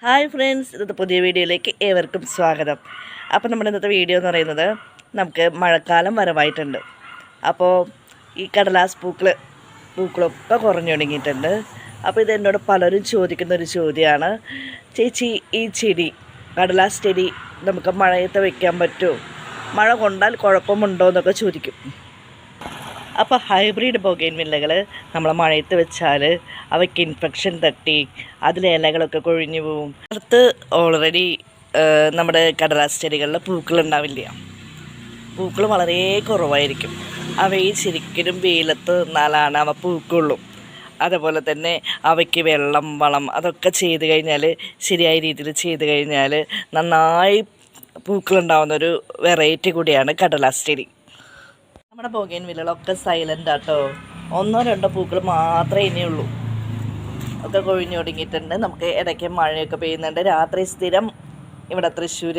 Hi friends, ഇന്നത്തെ പുതിയ വീഡിയോയിലേക്ക് ഏവർക്കും സ്വാഗതം. അപ്പോൾ നമ്മുടെ ഇന്നത്തെ വീഡിയോ എന്ന് പറയുന്നത്, നമുക്ക് മഴക്കാലം വരവായിട്ടുണ്ട്. അപ്പോൾ ഈ കടലാസ് പൂക്കളൊക്കെ കുറഞ്ഞു തുടങ്ങിയിട്ടുണ്ട്. അപ്പോൾ ഇത് എന്നോട് പലരും ചോദിക്കുന്നൊരു ചോദ്യമാണ്, ചേച്ചി ഈ ചെടി കടലാസ് ചെടി നമുക്ക് മഴയത്ത് വയ്ക്കാൻ പറ്റുമോ, മഴ കൊണ്ടാൽ കുഴപ്പമുണ്ടോ എന്നൊക്കെ ചോദിക്കും. അപ്പോൾ ഹൈബ്രിഡ് ബൊഗെയിൻവില്ലകൾ നമ്മൾ മഴയത്ത് വെച്ചാൽ അവയ്ക്ക് ഇൻഫെക്ഷൻ തട്ടി അതിലെ ഇലകളൊക്കെ കൊഴിഞ്ഞു പോവും. അടുത്ത് ഓൾറെഡി നമ്മുടെ കടലാസ് ചെടികളിൽ പൂക്കളുണ്ടാവില്ല, പൂക്കൾ വളരെ കുറവായിരിക്കും. അവയെ ശരിക്കും വെയിലത്ത് നിന്നാലാണ് അവ പൂക്കുള്ളൂ. അതുപോലെ തന്നെ അവയ്ക്ക് വെള്ളം, വളം അതൊക്കെ ചെയ്ത് കഴിഞ്ഞാൽ, ശരിയായ രീതിയിൽ ചെയ്ത് കഴിഞ്ഞാൽ നന്നായി പൂക്കളുണ്ടാവുന്നൊരു വെറൈറ്റി കൂടിയാണ് കടലാസ് ചെടി. നമ്മുടെ ബൊഗെയിൻവില്ലകളൊക്കെ സൈലൻ്റ് ആട്ടോ, ഒന്നോ രണ്ടോ പൂക്കൾ മാത്രമേ ഇനിയുള്ളൂ. ഒക്കെ കൊഴിഞ്ഞു തുടങ്ങിയിട്ടുണ്ട്. നമുക്ക് ഇടയ്ക്ക് മഴയൊക്കെ പെയ്യുന്നുണ്ട്. രാത്രി സ്ഥിരം ഇവിടെ തൃശ്ശൂർ,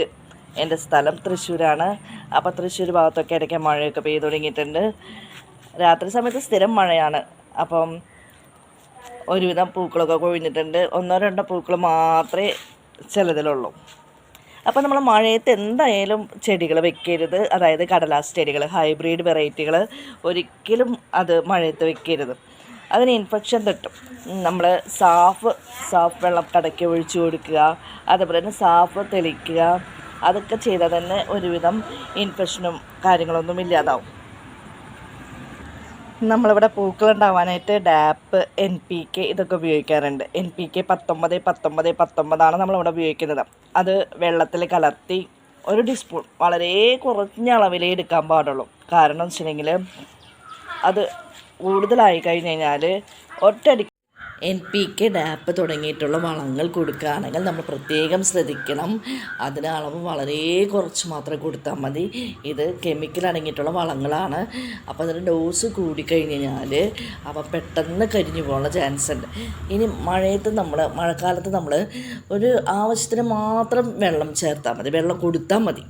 എൻ്റെ സ്ഥലം തൃശ്ശൂരാണ്. അപ്പോൾ തൃശ്ശൂർ ഭാഗത്തൊക്കെ ഇടയ്ക്ക് മഴയൊക്കെ പെയ്തു തുടങ്ങിയിട്ടുണ്ട്. രാത്രി സമയത്ത് സ്ഥിരം മഴയാണ്. അപ്പം ഒരുവിധം പൂക്കളൊക്കെ കൊഴിഞ്ഞിട്ടുണ്ട്. ഒന്നോ രണ്ടോ പൂക്കൾ മാത്രമേ ചിലതിലുള്ളൂ. അപ്പോൾ നമ്മൾ മഴയത്ത് എന്തായാലും ചെടികൾ വെക്കരുത്. അതായത് കടലാസ് ചെടികൾ, ഹൈബ്രിഡ് വെറൈറ്റികൾ ഒരിക്കലും അത് മഴയത്ത് വെക്കരുത്. അതിന് ഇൻഫെക്ഷൻ തട്ടും. നമ്മൾ സാഫ് വെള്ളം കടയ്ക്ക് ഒഴിച്ചു കൊടുക്കുക, അതുപോലെ തന്നെ സാഫ് തെളിക്കുക. അതൊക്കെ ചെയ്താൽ തന്നെ ഒരുവിധം ഇൻഫെക്ഷനും കാര്യങ്ങളൊന്നും ഇല്ലാതാവും. നമ്മളിവിടെ പൂക്കളുണ്ടാവാനായിട്ട് ഡാപ്പ്, NPK ഇതൊക്കെ ഉപയോഗിക്കാറുണ്ട്. NPK 19 നമ്മളിവിടെ ഉപയോഗിക്കുന്നത്. അത് വെള്ളത്തിൽ കലർത്തി 1 ടീസ്പൂൺ, വളരെ കുറഞ്ഞ അളവിലേ എടുക്കാൻ പാടുള്ളൂ. കാരണം എന്ന് വെച്ചിട്ടുണ്ടെങ്കിൽ അത് കൂടുതലായി കഴിഞ്ഞ് കഴിഞ്ഞാൽ ഒറ്റയടിക്ക് NPK, ഡാപ്പ് തുടങ്ങിയിട്ടുള്ള വളങ്ങൾ കൊടുക്കുകയാണെങ്കിൽ നമ്മൾ പ്രത്യേകം ശ്രദ്ധിക്കണം. അതിന് അളവ് വളരെ കുറച്ച് മാത്രം കൊടുത്താൽ മതി. ഇത് കെമിക്കൽ അടങ്ങിയിട്ടുള്ള വളങ്ങളാണ്. അപ്പോൾ അതിന് ഡോസ് കൂടിക്കഴിഞ്ഞ് കഴിഞ്ഞാൽ അവ പെട്ടെന്ന് കരിഞ്ഞു പോകാനുള്ള ചാൻസ് ഉണ്ട്. ഇനി മഴക്കാലത്ത് നമ്മൾ ഒരു ആവശ്യത്തിന് മാത്രം വെള്ളം ചേർത്താൽ മതി, വെള്ളം കൊടുത്താൽ മതി.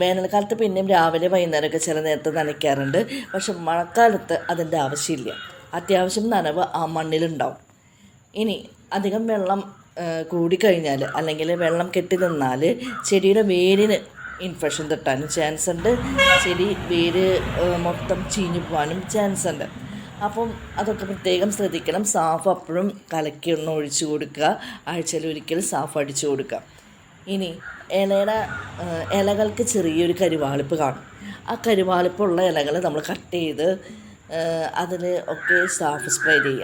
വേനൽക്കാലത്ത് പിന്നെയും രാവിലെ വൈകുന്നേരമൊക്കെ ചില നേരത്ത് നനയ്ക്കാറുണ്ട്. പക്ഷെ മഴക്കാലത്ത് അതിൻ്റെ ആവശ്യമില്ല. അത്യാവശ്യം നനവ് ആ മണ്ണിലുണ്ടാവും. ഇനി അധികം വെള്ളം കൂടിക്കഴിഞ്ഞാൽ, അല്ലെങ്കിൽ വെള്ളം കെട്ടി നിന്നാൽ ചെടിയുടെ വേരിന് ഇൻഫെക്ഷൻ തട്ടാനും ചാൻസ് ഉണ്ട്. ചെടി വേര് മൊത്തം ചീഞ്ഞു പോകാനും ചാൻസ് ഉണ്ട്. അപ്പം അതൊക്കെ പ്രത്യേകം ശ്രദ്ധിക്കണം. സാഫ് അപ്പോഴും കലക്കി ഒന്ന് ഒഴിച്ചു കൊടുക്കുക. ആഴ്ചയിൽ ഒരിക്കൽ സാഫ് അടിച്ചു കൊടുക്കുക. ഇനി ഇലകൾക്ക് ചെറിയൊരു കരിവാളിപ്പ് കാണും. ആ കരിവാളിപ്പുള്ള ഇലകൾ നമ്മൾ കട്ട് ചെയ്ത് അതിൽ ഒക്കെ സാഫ് സ്പ്രേ ചെയ്യുക.